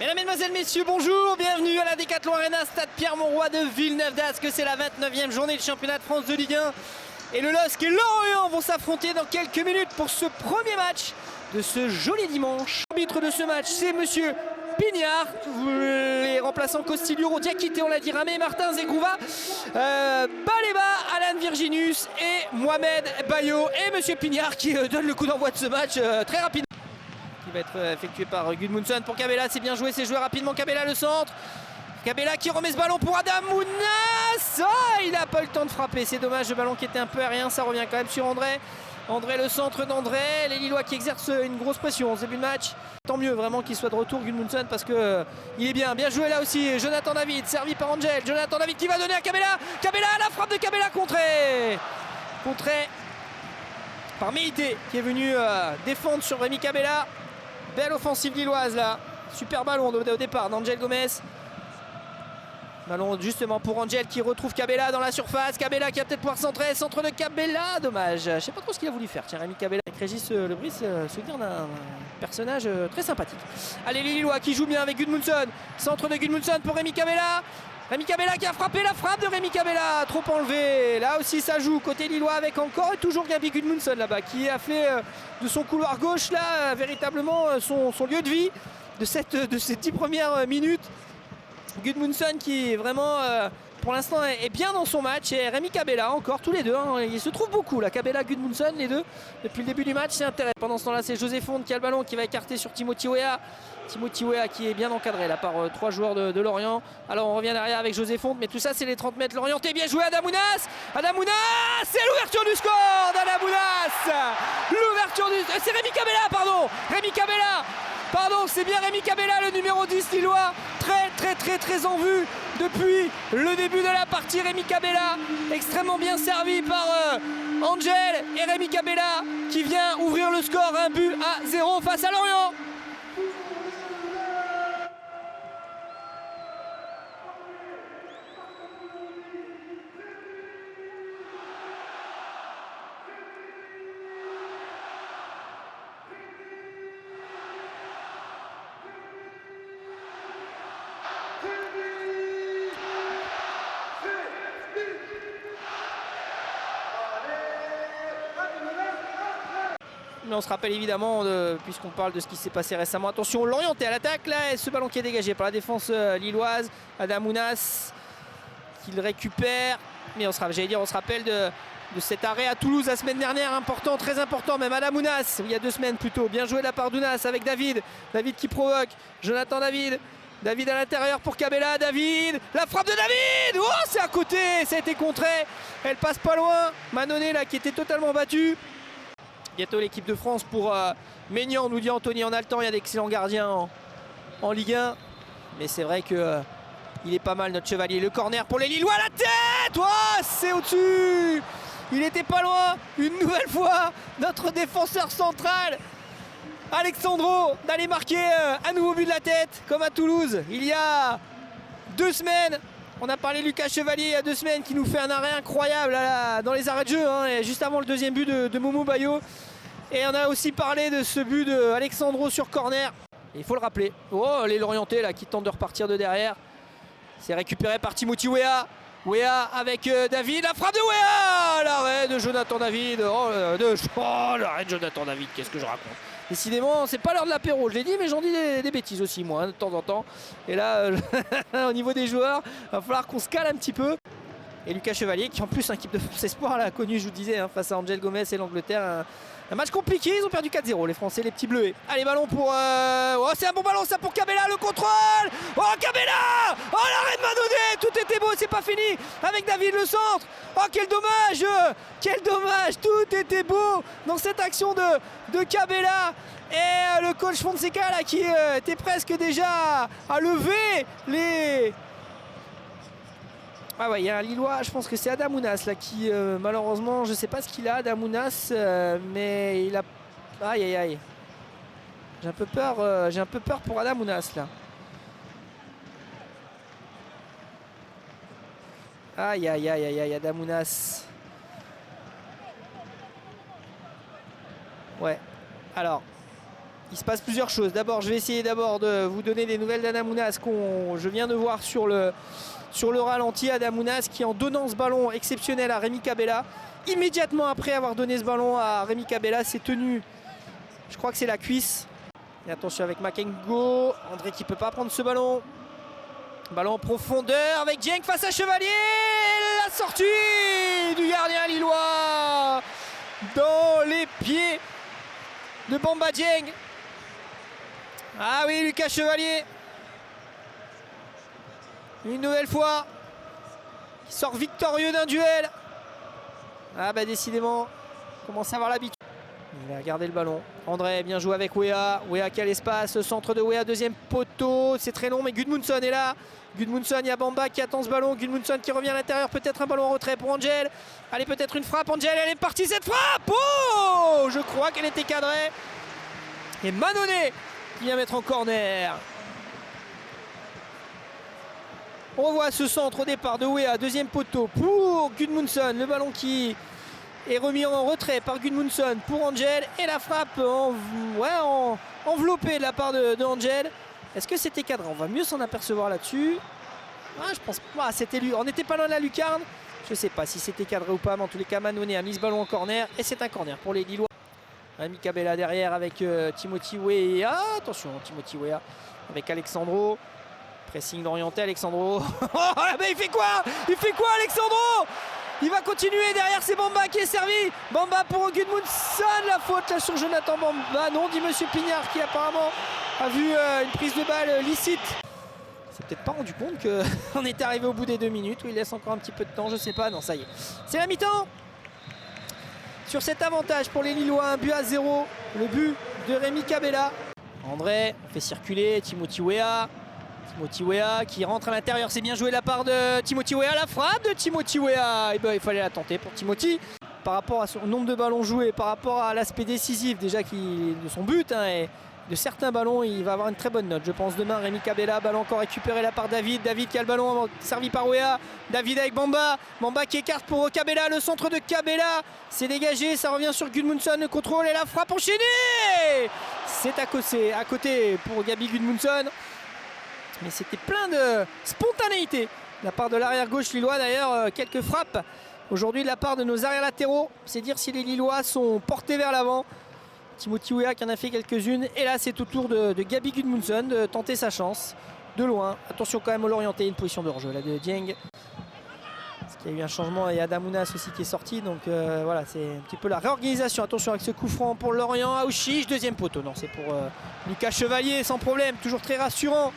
Mesdames, Mesdemoiselles, Messieurs, bonjour, bienvenue à la Décathlon Arena, stade Pierre-Mauroy de Villeneuve-d'Ascq. C'est la 29e journée du championnat de France de Ligue 1. Et le LOSC et Lorient vont s'affronter dans quelques minutes pour ce premier match de ce joli dimanche. L'arbitre de ce match, c'est Monsieur Pignard. Les remplaçants Costiluro, Diakité, on l'a dit, Ramé, Martin, Zegrouva, Baleba, Alan Virginus et Mohamed Bayo. Et Monsieur Pignard qui donne le coup d'envoi de ce match très rapidement. Qui va être effectué par Gudmundsson pour Cabella. C'est bien joué, c'est joué rapidement. Cabella le centre. Cabella qui remet ce ballon pour Adamounas. Oh, il n'a pas eu le temps de frapper. C'est dommage, le ballon qui était un peu aérien. Ça revient quand même sur André. André, le centre d'André. Les Lillois qui exercent une grosse pression en début de match. Tant mieux vraiment qu'il soit de retour, Gudmundsson, parce que il est bien. Bien joué là aussi. Jonathan David, servi par Angel. Jonathan David qui va donner à Cabella. Cabella, la frappe de Cabella contrée. Contrée par Meïté qui est venu défendre sur Rémi Cabella. Belle offensive lilloise là. Super ballon au départ d'Angel Gomez. Ballon justement pour Angel qui retrouve Cabella dans la surface. Cabella qui va peut-être pouvoir centrer. Centre de Cabella, dommage. Je sais pas trop ce qu'il a voulu faire. Tiens, Rémi Cabella avec Régis Lebris, souvenir d'un personnage très sympathique. Allez, les Lillois qui jouent bien avec Gudmundsson. Centre de Gudmundsson pour Rémi Cabella. Rémi Cabella qui a frappé, la frappe de Rémi Cabella, trop enlevé. Là aussi ça joue côté lillois avec encore et toujours Gabi Gudmundsson là-bas qui a fait de son couloir gauche là véritablement son lieu de vie de ces 10 premières minutes. Gudmundsson qui est vraiment pour l'instant est bien dans son match, et Rémi Cabella encore, tous les deux, hein. Ils se trouvent beaucoup là, Cabella, Gudmundsson, les deux depuis le début du match, c'est intéressant. Pendant ce temps-là, c'est José Fonte qui a le ballon, qui va écarter sur Timothy Weah. Timothy Weah qui est bien encadré là par 3 joueurs de Lorient. Alors on revient derrière avec José Fonte, mais tout ça c'est les 30 mètres Lorientais. Bien joué Adamounas. Adamounas, c'est l'ouverture du score d'Adamounas. L'ouverture du... C'est Rémi Cabella, pardon. Rémi Cabella. Pardon, c'est bien Rémi Cabella, le numéro 10 lillois. Très en vue depuis le début de la partie. Rémi Cabella, extrêmement bien servi par Angel, et Rémi Cabella qui vient ouvrir le score, 1-0 face à Lorient. Mais on se rappelle évidemment, puisqu'on parle de ce qui s'est passé récemment, attention, Lorientais à l'attaque là, et ce ballon qui est dégagé par la défense lilloise. Adamounas qui le récupère, mais on se rappelle de cet arrêt à Toulouse la semaine dernière, important, très important même. Adamounas, il y a 2 semaines plutôt, bien joué de la part d'Ounas avec David qui provoque, Jonathan David à l'intérieur pour Cabella, David, la frappe de David, oh c'est à côté, ça a été contré, elle passe pas loin. Mannonnet là qui était totalement battu. Bientôt l'équipe de France pour Maignan, nous dit Anthony. En Altan, il y a d'excellents gardiens en Ligue 1. Mais c'est vrai que il est pas mal notre chevalier. Le corner pour les Lillois, la tête, oh, c'est au-dessus. Il était pas loin. Une nouvelle fois, notre défenseur central, Alexandro, d'aller marquer un nouveau but de la tête, comme à Toulouse. Il y a 2 semaines. On a parlé de Lucas Chevalier il y a 2 semaines qui nous fait un arrêt incroyable là, dans les arrêts de jeu, hein, et juste avant le deuxième but de Momo Bayo. Et on a aussi parlé de ce but d'Alexandro sur corner. Et il faut le rappeler. Oh, les Lorientais là qui tentent de repartir de derrière. C'est récupéré par Timothy Weah. Weah avec David. La frappe de Weah. L'arrêt de Jonathan David. L'arrêt de Jonathan David. Qu'est-ce que je raconte? Décidément, c'est pas l'heure de l'apéro, je l'ai dit, mais j'en dis des bêtises aussi, moi, hein, de temps en temps. Et là, au niveau des joueurs, il va falloir qu'on se cale un petit peu. Et Lucas Chevalier, qui en plus, un équipe de France Espoir, là, connu, je vous disais, hein, face à Angel Gomez et l'Angleterre. Un match compliqué, ils ont perdu 4-0, les Français, les petits bleuets. Allez, ballon pour... Oh, c'est un bon ballon, ça, pour Cabella, le contrôle. Oh, Cabella. Oh, l'arrêt de Mannonnet. Tout était beau, c'est pas fini. Avec David, le centre. Oh, quel dommage. Quel dommage. Tout était beau dans cette action de Cabella. Et le coach Fonseca, là, qui était presque déjà à lever les... Ah ouais, il y a un Lillois, je pense que c'est Adamounas là qui malheureusement, je sais pas ce qu'il a, Adamounas, mais il a... Aïe aïe aïe. J'ai un peu peur pour Adamounas là. Aïe aïe aïe aïe aïe, Adamounas. Ouais. Alors, il se passe plusieurs choses. D'abord, je vais essayer de vous donner des nouvelles d'Adamounas je viens de voir sur le ralenti. Adamounas qui, en donnant ce ballon exceptionnel à Rémi Cabella, immédiatement après avoir donné ce ballon à Rémi Cabella, s'est tenu, je crois que c'est la cuisse. Et attention avec Makengo, André qui ne peut pas prendre ce ballon. Ballon en profondeur avec Dieng face à Chevalier. La sortie du gardien lillois dans les pieds de Bamba Dieng. Ah oui, Lucas Chevalier. Une nouvelle fois, qui sort victorieux d'un duel. Ah bah décidément, commence à avoir l'habitude. Il a gardé le ballon. André, bien joué avec Wea. Wea qui a l'espace, centre de Wea, deuxième poteau. C'est très long, mais Gudmundsson est là. Gudmundsson, il y a Bamba qui attend ce ballon. Gudmundsson qui revient à l'intérieur, peut-être un ballon en retrait pour Angel. Allez, peut-être une frappe. Angel, elle est partie cette frappe. Oh, je crois qu'elle était cadrée. Et Mannonnet qui vient mettre en corner. On revoit ce centre au départ de Wea, deuxième poteau pour Gudmundsson. Le ballon qui est remis en retrait par Gudmundsson pour Angel. Et la frappe enveloppée de la part de Angel. Est-ce que c'était cadré? On va mieux s'en apercevoir là-dessus. Je pense pas. On n'était pas loin de la lucarne. Je ne sais pas si c'était cadré ou pas, mais en tous les cas, Mannonnet a mis ce ballon en corner. Et c'est un corner pour les Lillois. Rémi Cabella derrière avec Timothy Wea. Attention, Timothy Wea avec Alexandro. Pressing d'orienté, Alexandro. Oh, mais il fait quoi? Il fait quoi, Alexandro? Il va continuer, derrière c'est Bamba qui est servi. Bamba pour Gudmundsson, la faute là sur Jonathan Bamba. Non, dit Monsieur Pignard qui apparemment a vu une prise de balle licite. Il s'est peut-être pas rendu compte qu'on était arrivé au bout des 2 minutes, où il laisse encore un petit peu de temps, je sais pas. Non, ça y est. C'est la mi-temps. Sur cet avantage pour les Lillois, 1-0. Le but de Rémi Cabella. André fait circuler Timothy Wea. Timothy Wea qui rentre à l'intérieur, c'est bien joué de la part de Timothy Wea. La frappe de Timothy Wea, et ben, il fallait la tenter pour Timothy. Par rapport à son nombre de ballons joués, par rapport à l'aspect décisif déjà de son but et de certains ballons, il va avoir une très bonne note. Je pense demain, Rémi Cabella, ballon encore récupéré là par David. David qui a le ballon servi par Wea. David avec Bamba. Bamba qui écarte pour Cabella, le centre de Cabella. C'est dégagé, ça revient sur Gudmundsson, le contrôle et la frappe enchaînée. C'est à côté pour Gabi Gudmundsson. Mais c'était plein de spontanéité de la part de l'arrière gauche lillois. D'ailleurs, quelques frappes aujourd'hui de la part de nos arrières latéraux. C'est dire si les Lillois sont portés vers l'avant. Timothy Wea qui en a fait quelques-unes. Et là, c'est au tour de Gabi Gudmundsson de tenter sa chance de loin. Attention quand même au l'orienter, une position de hors-jeu là de Dieng. Parce qu'il y a eu un changement et Adamounas aussi qui est sorti. Donc voilà, c'est un petit peu la réorganisation. Attention avec ce coup franc pour Lorient. Aouchiche, deuxième poteau. Non, c'est pour Lucas Chevalier sans problème. Toujours très rassurant.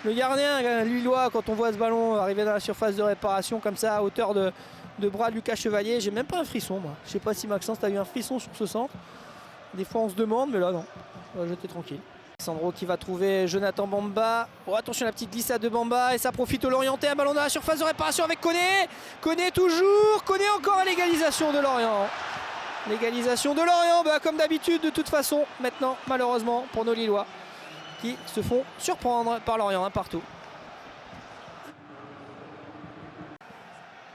Le gardien lillois, quand on voit ce ballon arriver dans la surface de réparation comme ça à hauteur de bras de Lucas Chevalier, j'ai même pas un frisson moi. Je sais pas si Maxence t'as eu un frisson sur ce centre. Des fois on se demande, mais là non. On va jeter tranquille. Alexandro qui va trouver Jonathan Bamba. Oh, attention la petite glissade de Bamba et ça profite au l'orienté. Un ballon dans la surface de réparation avec Koné. Koné toujours. Koné encore à l'égalisation de Lorient. L'égalisation de Lorient, comme d'habitude de toute façon maintenant malheureusement pour nos Lillois, qui se font surprendre par Lorient, partout.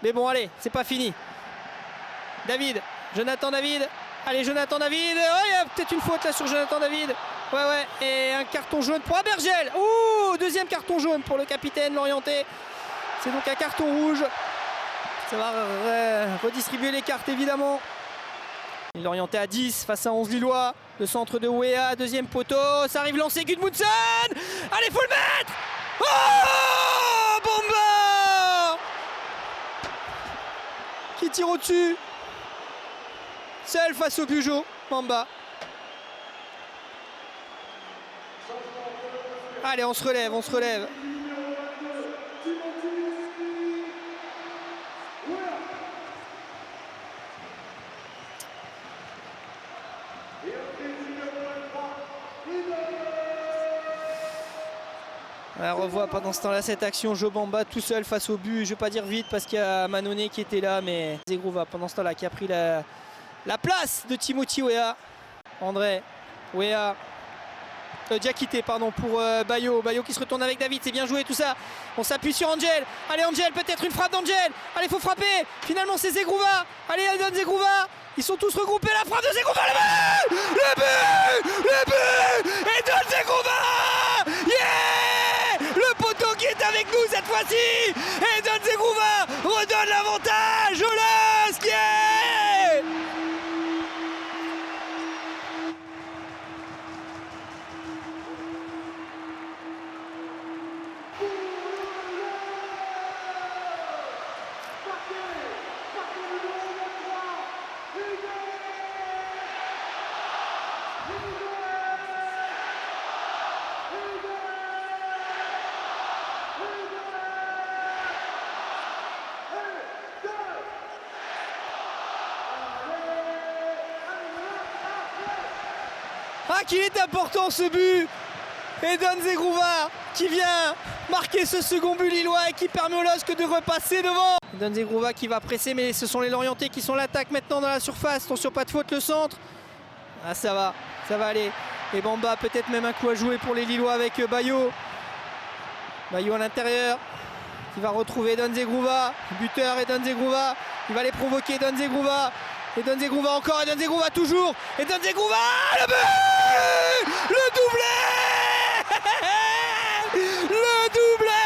Mais bon, allez, c'est pas fini. David, Jonathan David. Allez, Jonathan David. Oh, il y a peut-être une faute là sur Jonathan David. Ouais. Et un carton jaune pour Abergel. Ouh, deuxième carton jaune pour le capitaine l'orienté. C'est donc un carton rouge. Ça va redistribuer les cartes, évidemment. L'orienté à 10 face à 11 Lillois. Le centre de Wea, deuxième poteau. Ça arrive lancé Gudmundsson. Allez, faut le mettre. Oh, Bamba qui tire au-dessus. Seul face au Bugeaud, Bamba. Allez, on se relève. On revoit pendant ce temps-là cette action, Jo Bamba tout seul face au but. Je ne vais pas dire vite parce qu'il y a Mannonnet qui était là, mais Zegrouva pendant ce temps-là qui a pris la place de Timothy Wea. André, Wea, Diakité pardon pour Bayo. Bayo qui se retourne avec David, c'est bien joué tout ça. On s'appuie sur Angel. Allez Angel, peut-être une frappe d'Angel. Allez, faut frapper. Finalement c'est Zegrouva. Allez, elle donne Zegrouva. Ils sont tous regroupés, la frappe de Zegrouva, le but. Et aussi. Et Don Zegrouva redonne l'avantage au LOSC. Yeah. Ah, qu'il est important ce but! Et Don Zegrouva qui vient marquer ce second but lillois et qui permet au LOSC de repasser devant. Don Zegrouva qui va presser, mais ce sont les Lorientais qui sont l'attaque maintenant dans la surface. Attention, pas de faute, le centre. Ah, ça va aller. Et Bamba, peut-être même un coup à jouer pour les Lillois avec Bayo. Bayo à l'intérieur qui va retrouver Don Zegrouva. Buteur et Don Zegrouva. Il va les provoquer, Don Zegrouva. Et Don Zegrouva encore, et Don Zegrouva toujours. Et Don Zegrouva, le but! Le doublé! Le doublé!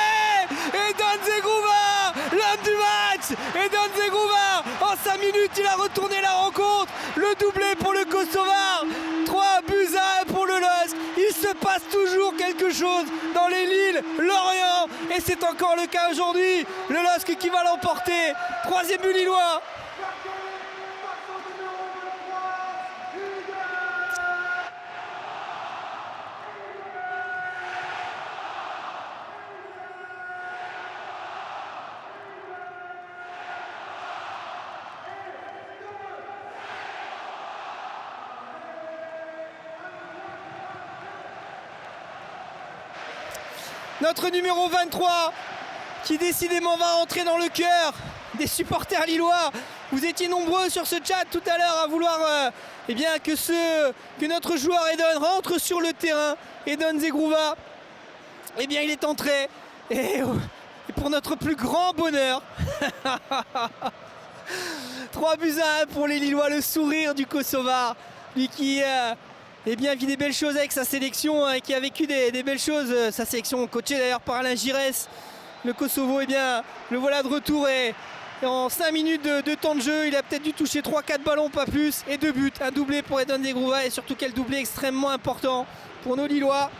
Et Don Zegrouva, l'homme du match! Et Don Zegrouva, en 5 minutes, il a retourné la rencontre. Le doublé pour le Kosovar. 3-1 pour le LOSC. Il se passe toujours quelque chose dans les Lilles, Lorient. Et c'est encore le cas aujourd'hui. Le LOSC qui va l'emporter. 3e but lillois. Notre numéro 23 qui décidément va rentrer dans le cœur des supporters lillois. Vous étiez nombreux sur ce chat tout à l'heure à vouloir que notre joueur Edon rentre sur le terrain. Edon Zegrouva, eh bien il est entré et pour notre plus grand bonheur 3-1 pour les Lillois, le sourire du Kosovar, lui qui vit des belles choses avec sa sélection et qui a vécu des belles choses, sa sélection coachée d'ailleurs par Alain Giresse. Le Kosovo, le voilà de retour et en 5 minutes de temps de jeu, il a peut-être dû toucher 3-4 ballons, pas plus, et 2 buts. Un doublé pour Edon Zegrouva et surtout quel doublé extrêmement important pour nos Lillois.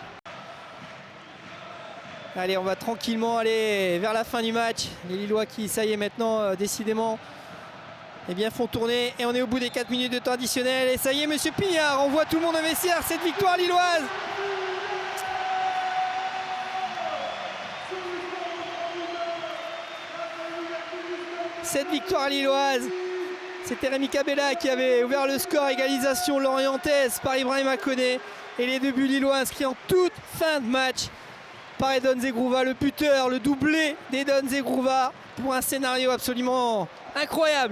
Allez, on va tranquillement aller vers la fin du match. Les Lillois qui, ça y est maintenant, décidément, font tourner et on est au bout des 4 minutes de temps additionnel. Et ça y est, monsieur Pignard, on voit tout le monde au vestiaire, cette victoire lilloise. Cette victoire lilloise, c'était Rémi Cabella qui avait ouvert le score, égalisation lorientaise par Ibrahima Koné. Et les 2 buts lillois inscrits en toute fin de match par Edon Zegrouva, le buteur, le doublé d'Edon Zegrouva pour un scénario absolument incroyable.